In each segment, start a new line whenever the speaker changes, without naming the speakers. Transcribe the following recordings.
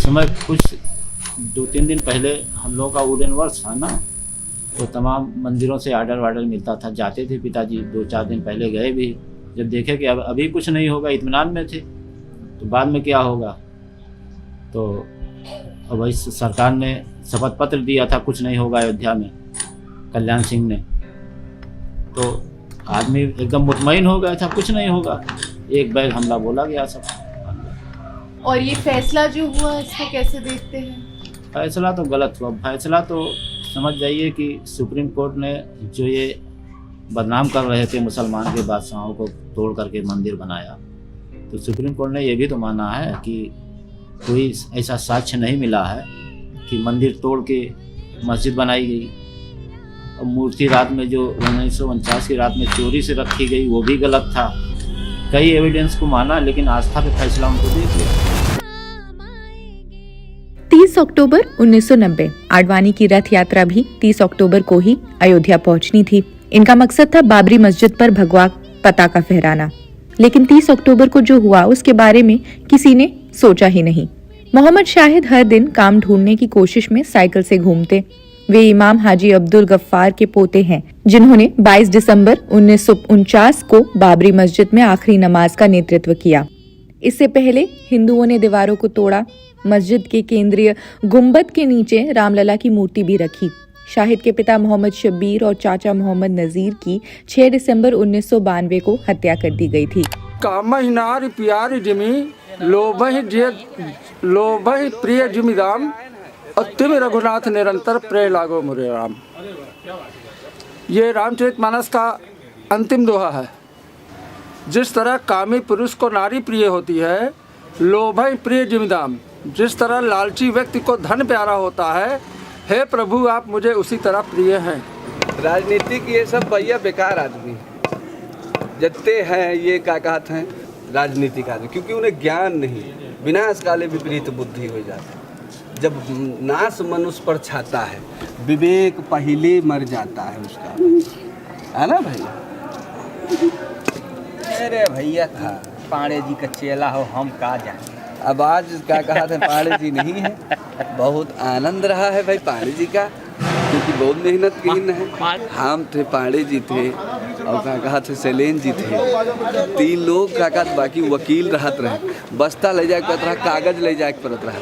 समय कुछ 2-3 दिन पहले हम लोगों का वुडन वर्क्स था ना, तो तमाम मंदिरों से ऑर्डर मिलता था, जाते थे पिताजी, 2-4 दिन पहले गए भी, जब देखे कि अब अभी कुछ नहीं होगा, इत्मीनान में थे, तो बाद में क्या होगा। तो अब वही सरकार ने शपथ पत्र दिया था कुछ नहीं होगा अयोध्या में, कल्याण सिंह ने, तो आदमी एकदम मुतमईन हो गया था कुछ नहीं होगा, एक बैग हमला बोला गया सब।
और ये फैसला जो हुआ इसको कैसे देखते हैं?
फैसला तो गलत हुआ, फैसला तो समझ जाइए कि सुप्रीम कोर्ट ने जो ये बदनाम कर रहे थे मुसलमान के बादशाहों को तोड़ करके मंदिर बनाया, तो सुप्रीम कोर्ट ने ये भी तो माना है कि कोई ऐसा साक्ष्य नहीं मिला है कि मंदिर तोड़ के मस्जिद बनाई गई। और मूर्ति रात में जो 1949 की रात में चोरी से रखी गई वो भी गलत था। कई एविडेंस को माना, लेकिन आस्था पे फैसला उनको दे दिया।
30 अक्टूबर 1990 आडवाणी की रथ यात्रा भी 30 अक्टूबर को ही अयोध्या पहुंचनी थी। इनका मकसद था बाबरी मस्जिद पर भगवा पताका फहराना, लेकिन 30 अक्टूबर को जो हुआ उसके बारे में किसी ने सोचा ही नहीं। मोहम्मद शाहिद हर दिन काम ढूंढने की कोशिश में साइकिल से घूमते। वे इमाम हाजी अब्दुल गफ्फार के पोते हैं, जिन्होंने 22 दिसंबर 1949 को बाबरी मस्जिद में आखिरी नमाज का नेतृत्व किया। इससे पहले हिंदुओं ने दीवारों को तोड़ा, मस्जिद के केंद्रीय गुंबद के नीचे रामलला की मूर्ति भी रखी। शाहिद के पिता मोहम्मद शब्बीर और चाचा मोहम्मद नजीर की 6 दिसंबर 1992 को हत्या कर दी गई थी।
कामहिनार प्यार जिमी लोभहि प्रिय जिमिदाम अत्युम रघुनाथ निरंतर प्रेय लागो मुरे राम। ये रामचरितमानस का अंतिम दोहा है। जिस तरह कामी पुरुष को नारी प्रिय होती है, लोभहि प्रिय जिमिदाम, जिस तरह लालची व्यक्ति को धन प्यारा होता है, हे प्रभु आप मुझे उसी तरह प्रिय हैं।
राजनीतिक ये सब भैया बेकार आदमी जत्ते हैं, ये क्या कहते हैं राजनीतिक आदमी, क्योंकि उन्हें ज्ञान नहीं, विनाश काले विपरीत बुद्धि हो जाती है। जब नाश मनुष्य पर छाता है, विवेक पहले मर जाता है उसका, है ना भैया?
अरे भैया था पांडे जी का चेला हो, हम का जाने।
अब आज क्या कहा था, पांडे जी नहीं है, बहुत आनंद रहा है भाई पांडे जी का, क्योंकि बहुत मेहनत की है। हम थे, पांडे जी थे, और क्या कहा थे शैलेन जी थे, 3 लोग क्या कहा, बाकी वकील रहत रहे, बस्ता ले जाए पड़त रहा, कागज ले जाए पड़त रहा।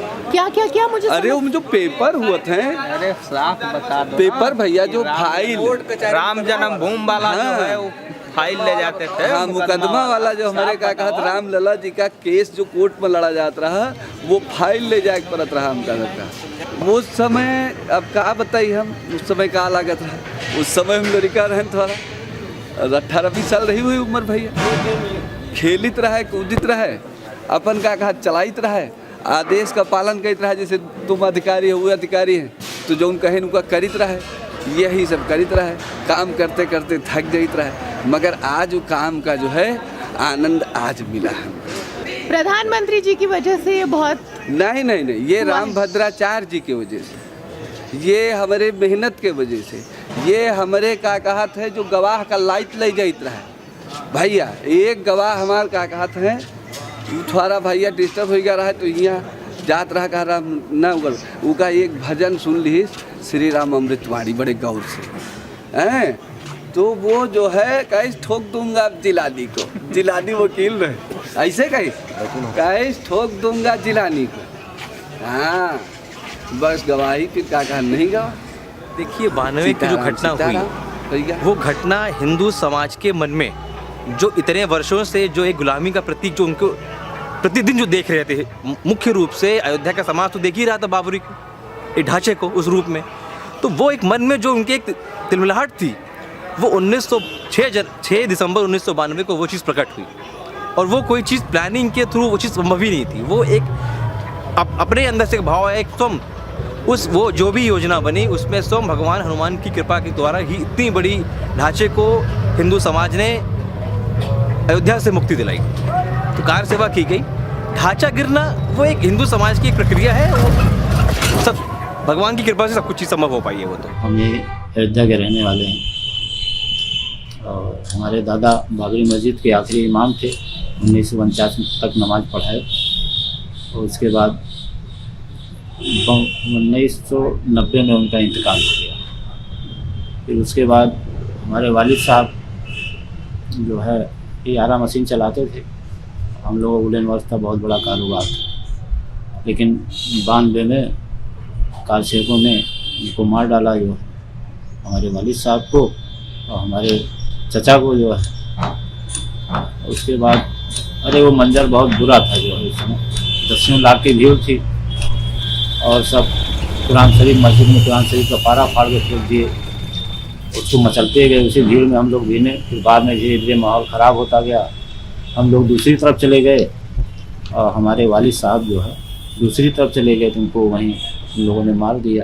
क्या मुझे
अरे वो जो पेपर हुए थे,
अरे साफ बता दो
पेपर भैया, जो फाइल
राम जन्मभूमि वाला जो है वो फाइल ले जाते थे।
हाँ, मुकदमा वाला जो हमारे क्या कहा राम लला जी का केस जो कोर्ट में लड़ा जाता रहा, वो फाइल ले जाए पड़त रहा हम का। उस समय अब क्या बताइए हम, उस समय क्या लागत रहा, उस समय हम लड़का रहे थोड़ा 18-20 साल रही हुई उम्र भैया, खेलित रहे, कूदित रहे, अपन का कहा चलाइत रहे, आदेश का पालन करते रहे। जैसे तुम अधिकारी हो, वो अधिकारी हैं, तो जो कहे उनका करित रहे, यही सब करित रहे, काम करते करते थक जाइत रहे। मगर आज वो काम का जो है आनंद आज मिला है
प्रधानमंत्री जी की वजह से। ये बहुत
नहीं, ये रामभद्राचार्य जी की वजह से, ये हमारे मेहनत के वजह से, ये हमारे का कहत है जो गवाह का लाइट ले जाइत रहा भैया। एक गवाह हमारे का कहत है, थोड़ा भैया डिस्टर्ब हो गया रहा है, तो यहाँ जात रहा कहा राम न उगल, उनका एक भजन सुन ली श्री राम अमृतवाणी बड़े गौर से हैं, तो वो जो है कैसे ठोक दूंगा जिलानी को, जिलानी वकील रहे, ऐसे कैसे ठोक दूंगा जिलानी को। हाँ, बस गवाही फिर क्या कहा, नहीं गवा।
देखिए 92 की जो घटना हुई, वो घटना हिंदू समाज के मन में जो इतने वर्षों से जो एक गुलामी का प्रतीक जो उनको प्रतिदिन जो देख रहे थे, मुख्य रूप से अयोध्या का समाज तो देख ही रहा था बाबरी को, एक ढांचे को, उस रूप में, तो वो एक मन में जो उनकी एक तिलमिलाहट थी, वो 6 दिसंबर 1992 को वो चीज़ प्रकट हुई। और वो कोई चीज़ प्लानिंग के थ्रू वो चीज़ संभव ही नहीं थी, वो एक अपने अंदर से एक भाव है, एक स्वयं उस वो जो भी योजना बनी उसमें स्वयं भगवान हनुमान की कृपा के द्वारा ही इतनी बड़ी ढांचे को हिंदू समाज ने अयोध्या से मुक्ति दिलाई। तो कार सेवा की गई, ढांचा गिरना वो एक हिंदू समाज की एक प्रक्रिया है, वो सब भगवान की कृपा से सब कुछ चीज़ संभव हो पाई है। वो तो हम ये
अयोध्या के रहने वाले हैं और हमारे दादा बाबरी मस्जिद के आखिरी इमाम थे, 1949 तक नमाज पढ़ाए और उसके बाद 1990 में उनका इंतकाल हो गया। फिर उसके बाद हमारे वालिद साहब जो है ये आरा मशीन चलाते थे। हम लोगों का वुलन वर्क था, बहुत बड़ा कारोबार था। लेकिन 92 में कारसेकों ने उनको मार डाला, जो हमारे वालिद साहब को और हमारे चचा को जो है। उसके बाद अरे वो मंजर बहुत बुरा था जो है। उसमें 10 लाख की भीड़ थी और सब कुरान शरीफ मस्जिद में कुरान शरीफ का पारा फाड़ के फेंक दिए। उसको मचलते गए, उसी भीड़ में हम लोग भीने। फिर बाद में धीरे धीरे माहौल ख़राब होता गया। हम लोग दूसरी तरफ चले गए और हमारे वालिद साहब जो है दूसरी तरफ चले गए, तो उनको वहीं उन लोगों ने मार दिया।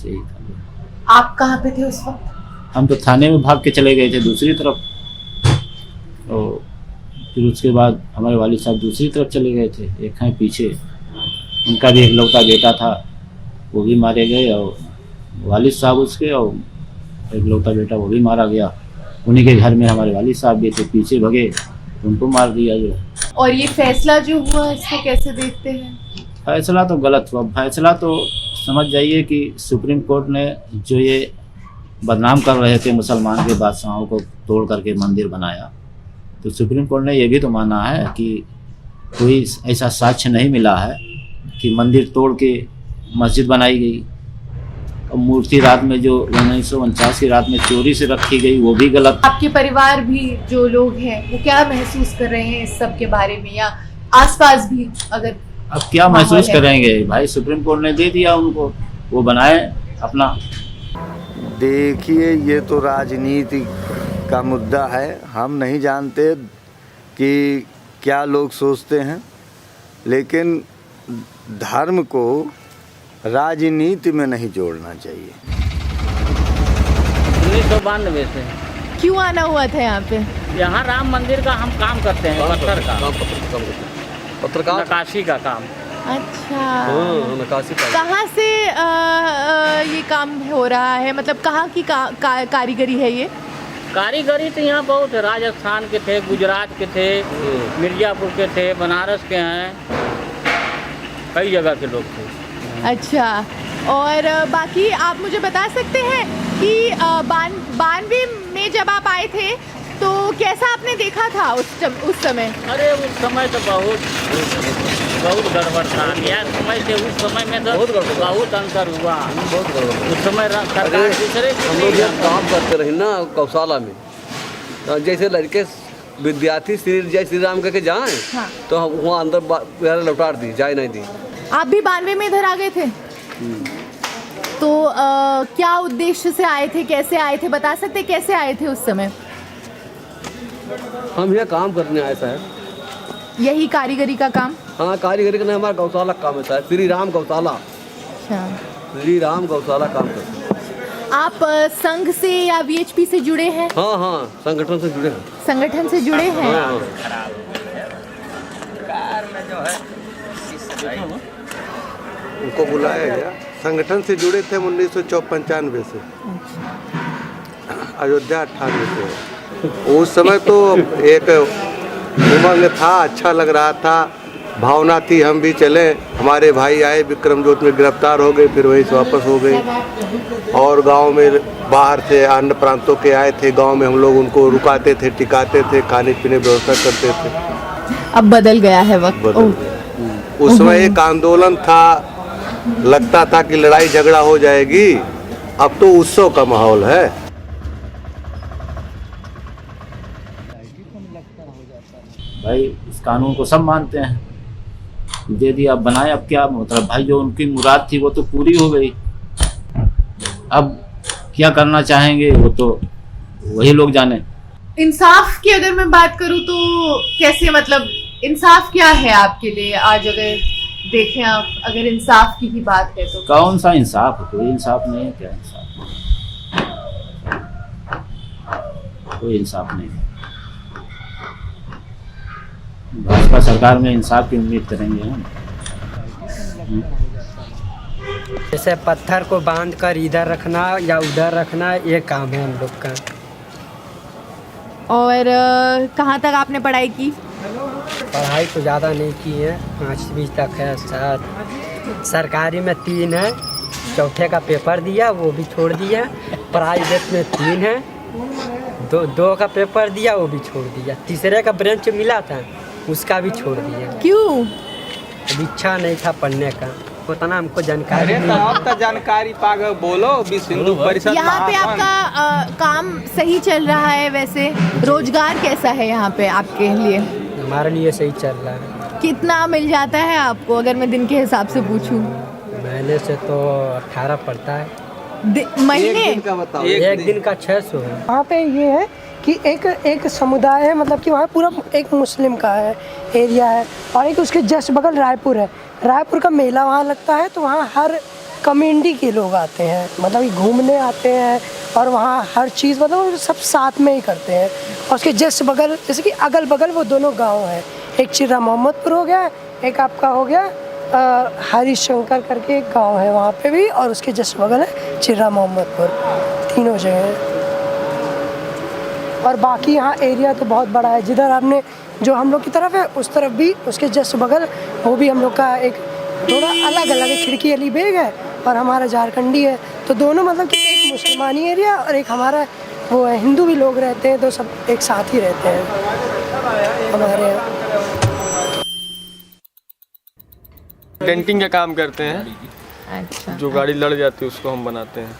यही था।
आप कहाँ पे थे उस वक्त?
हम तो थाने में भाग के चले गए थे दूसरी तरफ। और फिर उसके बाद हमारे वालिद साहब दूसरी तरफ चले गए थे। एक हैं पीछे, उनका भी एकलौता बेटा था, वो भी मारे गए। और वालिद साहब उसके और एकलौता बेटा वो भी मारा गया। उन्हीं के घर में हमारे वालिद साहब भी थे, पीछे भगे उनको मार दिया जो।
और ये फैसला जो हुआ इसको कैसे देखते हैं?
फैसला तो गलत हुआ। फैसला तो समझ जाइए कि सुप्रीम कोर्ट ने जो ये बदनाम कर रहे थे मुसलमान के बादशाहों को तोड़ करके मंदिर बनाया, तो सुप्रीम कोर्ट ने ये भी तो माना है कि कोई ऐसा साक्ष्य नहीं मिला है कि मंदिर तोड़ के मस्जिद बनाई गई। और मूर्ति रात में जो 1949 की रात में चोरी से रखी गई, वो भी गलत।
आपके परिवार भी जो लोग हैं वो क्या महसूस कर रहे हैं इस सब के बारे में, या आसपास भी अगर
अब क्या महसूस करेंगे भाई? सुप्रीम कोर्ट ने दे दिया उनको, वो बनाए अपना।
देखिए, ये तो राजनीति का मुद्दा है। हम नहीं जानते कि क्या लोग सोचते हैं, लेकिन धर्म को राजनीति में नहीं जोड़ना चाहिए।
1992 से
क्यों आना हुआ था यहाँ पे?
यहाँ राम मंदिर का हम काम करते हैं, पत्थर का,
पत्रकार
नक्काशी का काम।
अच्छा,
नक्काशी का।
कहाँ से ये काम हो रहा है? मतलब कहाँ की कारीगरी है ये?
कारीगरी तो यहाँ बहुत है। राजस्थान के थे, गुजरात के थे, मिर्ज़ापुर के थे, बनारस के हैं, कई जगह के लोग थे।
अच्छा, और बाकी आप मुझे बता सकते हैं कि 92 में जब आप आए थे तो कैसा आपने देखा था उस समय?
अरे उस समय तो बहुत गड़बड़ था। यह समय से उस समय में तो बहुत अंतर हुआ। उस समय सरकार दूसरे
हम लोग यहाँ काम करते रहे ना गौशाला में, तो जैसे लड़के विद्यार्थी जय श्री राम करके जाएँ,
हाँ।
तो हम वहाँ अंदर लौटा दी, जाए नहीं दी।
आप भी 92 में इधर आ गए थे? तो क्या उद्देश्य से आए थे, कैसे आए थे, बता सकते कैसे आए थे उस समय?
हम यहाँ काम करने आए साहब।
यही कारीगरी का काम?
हाँ, कारीगरी का नहीं, हमारा गौशाला काम है साहब, श्री राम गौशाला।
अच्छा,
श्री राम गौशाला काम करते हैं।
आप संघ से या वीएचपी से जुड़े हैं?
हाँ हाँ, संगठन से जुड़े हैं।
संगठन से जुड़े हैं?
हाँ।
उनको बुलाया गया, संगठन से जुड़े थे 1995 से, अयोध्या 98 से। उस समय तो एक उमंग था, अच्छा लग रहा था, भावना थी, हम भी चले। हमारे भाई आए विक्रमजोत में, गिरफ्तार हो गए, फिर वहीं से वापस हो गए। और गांव में बाहर से अन्य प्रांतों के आए थे, गांव में हम लोग उनको रुकाते थे, टिकाते थे, खाने पीने व्यवस्था करते थे।
अब बदल गया है वक्त।
उस समय एक आंदोलन था, लगता था कि लड़ाई झगड़ा हो जाएगी, अब तो उत्सव का माहौल है।
भाई इस कानून को सब मानते हैं, दे दिया, अब बनाए, अब क्या मतलब भाई? जो उनकी मुराद थी वो तो पूरी हो गई। अब क्या करना चाहेंगे वो तो वही लोग जाने।
इंसाफ की अगर मैं बात करूं तो कैसे, मतलब इंसाफ क्या है आपके लिए आज? अगर देखें आप, अगर इंसाफ की ही बात है तो
कौन सा इंसाफ है? कोई इंसाफ नहीं है। क्या इंसाफ? कोई इंसाफ नहीं है। भाजपा सरकार में इंसाफ की उम्मीद करेंगे हम।
जैसे पत्थर को बांध कर इधर रखना या उधर रखना, ये काम है हम लोग का।
और कहाँ तक आपने पढ़ाई की?
पढ़ाई तो ज़्यादा नहीं की है, 5वीं तक है शायद। सरकारी में 3 है, चौथे का पेपर दिया वो भी छोड़ दिया, प्राइवेट में 3 है, दो का पेपर दिया वो भी छोड़ दिया, तीसरे का ब्रांच मिला था उसका भी छोड़ दिया।
क्यों?
अब इच्छा नहीं था पढ़ने का, उतना हमको जानकारी नहीं।
अब तो जानकारी पाग बोलो विश्व हिंदू परिषद।
यहाँ पे आपका काम सही चल रहा है? वैसे रोजगार कैसा है यहाँ पे आपके लिए?
हमारे लिए सही चल रहा है।
कितना मिल जाता है आपको अगर मैं दिन के हिसाब से पूछूं?
महीने से तो 18 पड़ता है।
महीने?
एक दिन का 600 है।
वहाँ पे ये है कि एक समुदाय है, मतलब कि वहाँ पूरा एक मुस्लिम का है एरिया है, और एक उसके जस्ट बगल रायपुर है। रायपुर का मेला वहाँ लगता है, तो वहाँ हर कम्युनिटी के लोग आते हैं, मतलब घूमने आते हैं, और वहाँ हर चीज़ मतलब सब साथ में ही करते हैं। और उसके जस्ट बगल जैसे कि अगल बगल वो दोनों गांव हैं, एक चिर्रा मोहम्मदपुर हो गया, एक आपका हो गया हरिशंकर करके एक गांव है वहाँ पे भी, और उसके जस्ट बगल है चिर्रा मोहम्मदपुर, तीनों जगह हैं। और बाकी यहाँ एरिया तो बहुत बड़ा है, जिधर आपने जो हम लोग की तरफ है उस तरफ भी उसके जस्ट बगल वो भी हम लोग का एक थोड़ा अलग अलग है, खिड़की अली बेग है और हमारा झारखंडी है, तो दोनों मतलब कि एक मुसलमानी एरिया और एक हमारा वो है, हिंदू भी लोग रहते हैं, तो सब एक साथ ही रहते हैं हमारे यहाँ।
डेंटिंग का काम करते हैं।
अच्छा।
जो गाड़ी लड़ जाती है उसको हम बनाते हैं।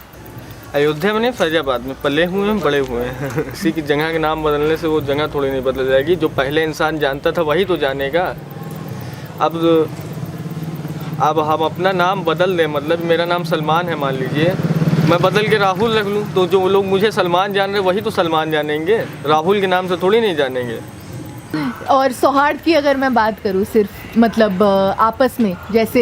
अयोध्या में नहीं, फैजाबाद में पले हुए हैं, बड़े हुए हैं। इसी की जगह के नाम बदलने से वो जगह थोड़ी नहीं बदल जाएगी। जो पहले इंसान जानता था वही तो जानेगा। अब हम अपना नाम बदल दें, मतलब मेरा नाम सलमान है मान लीजिए, मैं बदल के राहुल रख लूँ, तो जो लोग मुझे सलमान जान रहे वही तो सलमान जानेंगे, राहुल के नाम से थोड़ी नहीं जानेंगे।
और सौहार्द की अगर मैं बात करूँ, सिर्फ मतलब आपस में, जैसे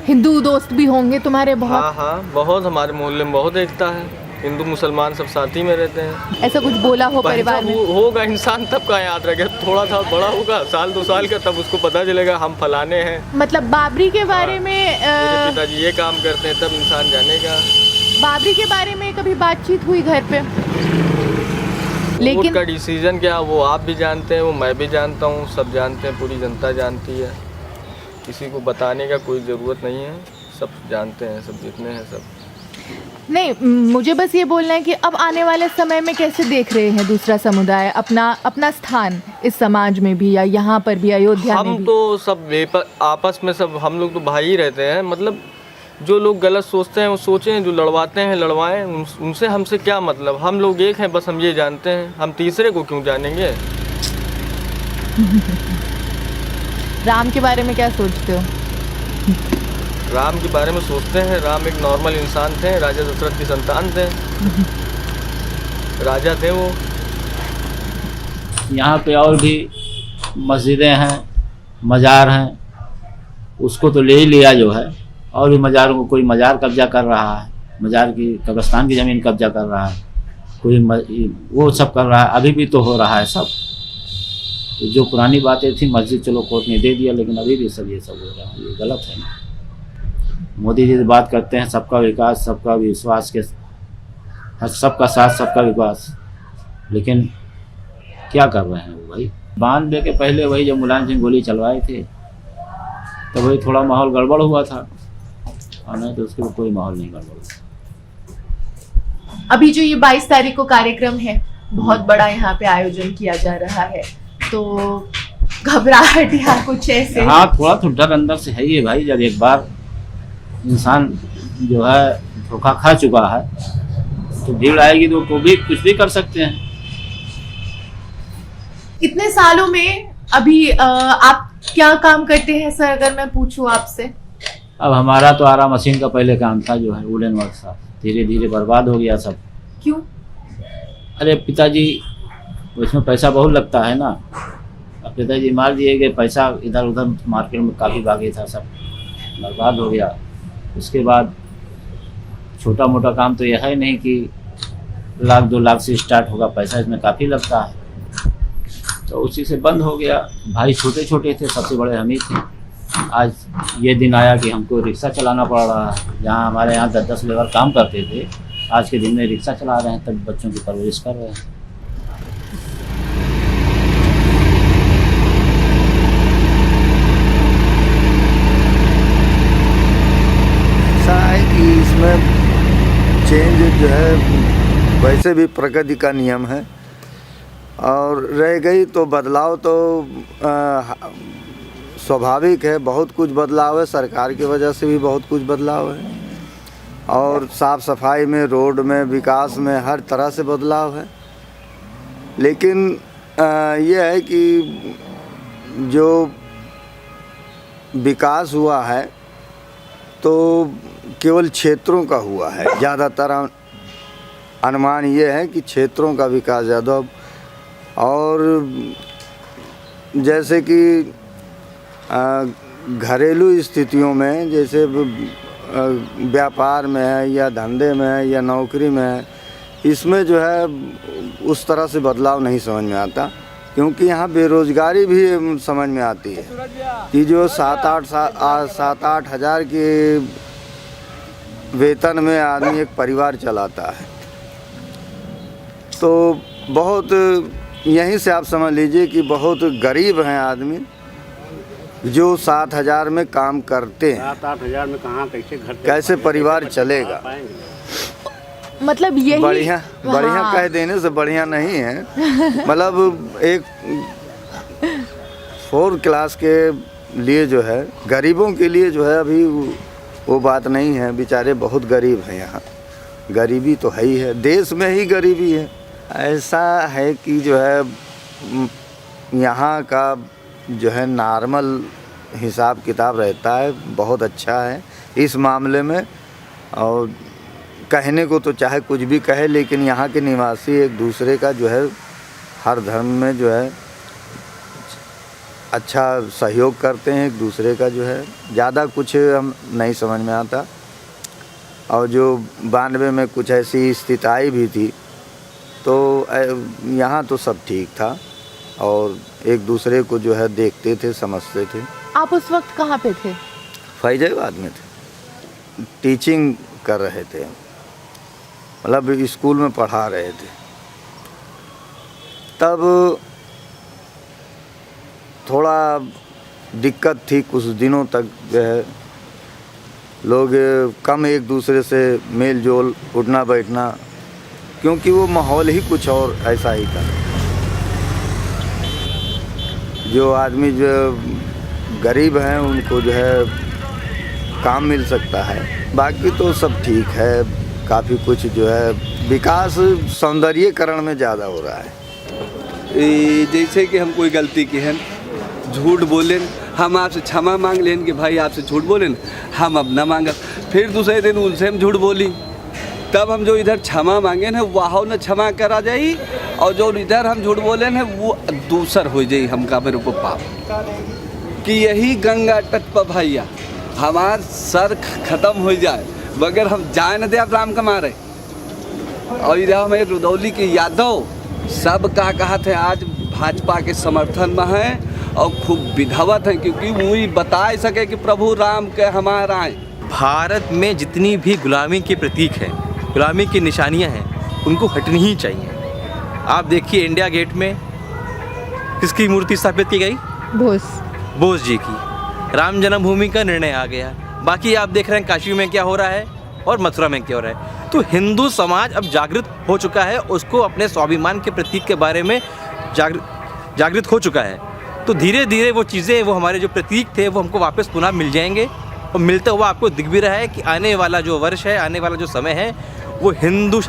हिंदू दोस्त भी होंगे तुम्हारे बहुत?
हाँ, बहुत। हमारे मोहल्ले में बहुत एकता है, हिंदू मुसलमान सब साथ ही में रहते हैं।
ऐसा कुछ बोला हो परिवार में?
होगा, इंसान तब का याद रखे, थोड़ा सा बड़ा होगा 1-2 साल का, तब उसको पता चलेगा हम फलाने हैं।
मतलब बाबरी के बारे में
मेरे पिताजी ये काम करते हैं, तब इंसान जानेगा।
बाबरी के बारे में कभी बातचीत हुई घर पे? लेकिन
उसका डिसीजन क्या, वो आप भी जानते हैं, वो मैं भी जानता हूँ, सब जानते हैं, पूरी जनता जानती है, किसी को बताने का कोई ज़रूरत नहीं है, सब जानते हैं, सब जितने हैं सब।
नहीं, मुझे बस ये बोलना है कि अब आने वाले समय में कैसे देख रहे हैं दूसरा समुदाय अपना स्थान इस समाज में भी, या यहाँ पर भी, अयोध्या में भी?
हम तो सब आपस में सब हम लोग तो भाई ही रहते हैं। मतलब जो लोग गलत सोचते हैं वो सोचें, जो लड़वाते हैं लड़वाएं, उनसे हमसे क्या मतलब। हम लोग एक हैं, बस हम ये जानते हैं, हम तीसरे को क्यों जानेंगे।
राम के बारे में क्या सोचते हो?
राम के बारे में सोचते हैं, राम एक नॉर्मल इंसान थे, राजा दशरथ की संतान थे, राजा थे वो।
यहाँ पे और भी मस्जिदें हैं, मज़ार हैं, उसको तो ले ही लिया जो है, और भी मज़ारों को कोई मज़ार कब्जा कर रहा है, मज़ार की कब्रिस्तान की ज़मीन कब्जा कर रहा है, कोई वो सब कर रहा है, अभी भी तो हो रहा है सब। तो जो पुरानी बातें थी, मस्जिद चलो कोर्ट ने दे दिया, लेकिन अभी भी सब ये सब हो रहा है, ये गलत है ना। मोदी जी बात करते हैं सबका विकास, सबका विश्वास के, सबका साथ सबका विकास, लेकिन क्या कर रहे हैं वो भाई? 92 के पहले वही जब मुलायम सिंह गोली चलवाए थे तो वही थोड़ा माहौल गड़बड़ हुआ था, और नहीं तो उसके कोई माहौल नहीं गड़बड़ हुआ।
अभी जो ये 22 तारीख को कार्यक्रम है, बहुत बड़ा यहाँ पे आयोजन किया जा रहा है, तो घबराहट या कुछ ऐसे?
हाँ, थोड़ा तो डर अंदर से है ही भाई। जब एक बार इंसान जो है धोखा खा चुका है तो भीड़ आएगी तो वो भी कुछ भी कर सकते हैं।
इतने सालों में अभी आप क्या काम करते हैं सर, अगर मैं पूछूं आपसे?
अब हमारा तो आरा मशीन का पहले काम था, जो है वुडन वर्क था, धीरे धीरे बर्बाद हो गया सब।
क्यों? अरे
पिताजी, उसमें पैसा बहुत लगता है ना, अब पिताजी मार दिए गए, पैसा इधर उधर मार्केट में काफ़ी भागे था, सब बर्बाद हो गया। उसके बाद छोटा मोटा काम तो यह है नहीं कि 1-2 लाख से स्टार्ट होगा, पैसा इसमें काफ़ी लगता है, तो उसी से बंद हो गया। भाई छोटे छोटे थे, सबसे बड़े हम ही थे। आज ये दिन आया कि हमको रिक्शा चलाना पड़ रहा है, जहाँ हमारे यहाँ 10-10 लेबर काम करते थे, आज के दिन में रिक्शा चला रहे हैं, तब बच्चों की परवरिश कर रहे हैं।
चेंज जो है वैसे भी प्रकृति का नियम है, और रह गई तो बदलाव तो स्वाभाविक है। बहुत कुछ बदलाव है, सरकार की वजह से भी बहुत कुछ बदलाव है, और साफ़ सफाई में, रोड में, विकास में हर तरह से बदलाव है। लेकिन ये है कि जो विकास हुआ है तो केवल क्षेत्रों का हुआ है। ज़्यादातर अनुमान ये है कि क्षेत्रों का विकास ज़्यादा, और जैसे कि घरेलू स्थितियों में, जैसे व्यापार में है या धंधे में है या नौकरी में है, इसमें जो है उस तरह से बदलाव नहीं समझ में आता, क्योंकि यहाँ बेरोज़गारी भी समझ में आती है कि जो 7-8 हज़ार के वेतन में आदमी एक परिवार चलाता है। तो बहुत, यहीं से आप समझ लीजिए कि बहुत गरीब हैं आदमी जो 7,000 में काम करते हैं।
7-8 हज़ार में कहाँ
कैसे परिवार चलेगा?
मतलब यही
बढ़िया कह देने से बढ़िया नहीं है। मतलब एक 4 क्लास के लिए जो है, गरीबों के लिए जो है अभी वो बात नहीं है। बेचारे बहुत गरीब हैं यहाँ, गरीबी तो है ही है, देश में ही गरीबी है। ऐसा है कि जो है यहाँ का जो है नॉर्मल हिसाब किताब रहता है, बहुत अच्छा है इस मामले में। और कहने को तो चाहे कुछ भी कहे, लेकिन यहाँ के निवासी एक दूसरे का जो है हर धर्म में जो है अच्छा सहयोग करते हैं एक दूसरे का। जो है ज़्यादा कुछ हम नहीं समझ में आता। और जो 92 में कुछ ऐसी स्थिति आई भी थी, तो यहाँ तो सब ठीक था और एक दूसरे को जो है देखते थे, समझते थे।
आप उस वक्त कहाँ पे थे?
फैजाबाद में थे, टीचिंग कर रहे थे, मतलब स्कूल में पढ़ा रहे थे। तब थोड़ा दिक्कत थी, कुछ दिनों तक जो है लोग कम एक दूसरे से मेल जोल, उठना बैठना, क्योंकि वो माहौल ही कुछ और ऐसा ही था। जो आदमी जो गरीब हैं उनको जो है काम मिल सकता है, बाकी तो सब ठीक है। काफ़ी कुछ जो है विकास सौंदर्यीकरण में ज़्यादा हो रहा है।
जैसे कि हम कोई गलती की है, झूठ बोलें, हम आपसे क्षमा मांग लें कि भाई आपसे झूठ बोलें, हम अब न मांगा। फिर दूसरे दिन उनसे हम झूठ बोली, तब हम जो इधर क्षमा मांगे हैं वहाँ न क्षमा करा जाई, और जो इधर हम झूठ बोले हैं वो दूसर हो जाई हमका मेरे को पाप। कि यही गंगा तट पर भैया हमार सर ख़त्म हो जाए मगर हम जाए न दे आप राम का मारे। और इधर हमें रुदौली के यादव सब का कहते हैं आज भाजपा के समर्थन में हैं और खूब विधवत हैं, क्योंकि वही बता सके कि प्रभु राम के हमारा आए।
भारत में जितनी भी गुलामी के प्रतीक हैं, गुलामी की निशानियां हैं, उनको हटनी ही चाहिए। आप देखिए इंडिया गेट में किसकी मूर्ति स्थापित की गई? बोस जी की। राम जन्मभूमि का निर्णय आ गया। बाकी आप देख रहे हैं काशी में क्या हो रहा है और मथुरा में क्या हो रहा है। तो हिंदू समाज अब जागृत हो चुका है, उसको अपने स्वाभिमान के प्रतीक के बारे में जागृत हो चुका है। तो धीरे धीरे वो चीज़ें, वो हमारे जो प्रतीक थे वो हमको वापस पुनः मिल जाएंगे। और मिलता हुआ आपको दिख भी रहा है कि आने वाला जो वर्ष है, आने वाला जो समय है, वो हिंदू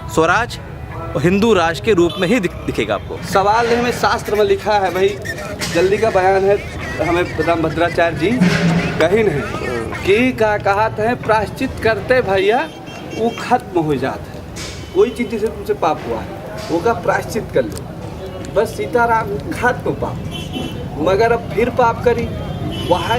स्वराज और हिंदू राष्ट्र के रूप में ही दिखेगा आपको।
सवाल हमें शास्त्र में लिखा है भाई, जल्दी का बयान है, हमें रामभद्राचार्य जी कहीं नहीं कि का कहत है प्रायश्चित करते भैया वो खत्म हो जाता है। कोई चीज़ से तुमसे पाप हुआ है वो का प्रायश्चित कर लो, बस सीताराम खत्म पाप। मगर अब फिर पाप करी वहाँ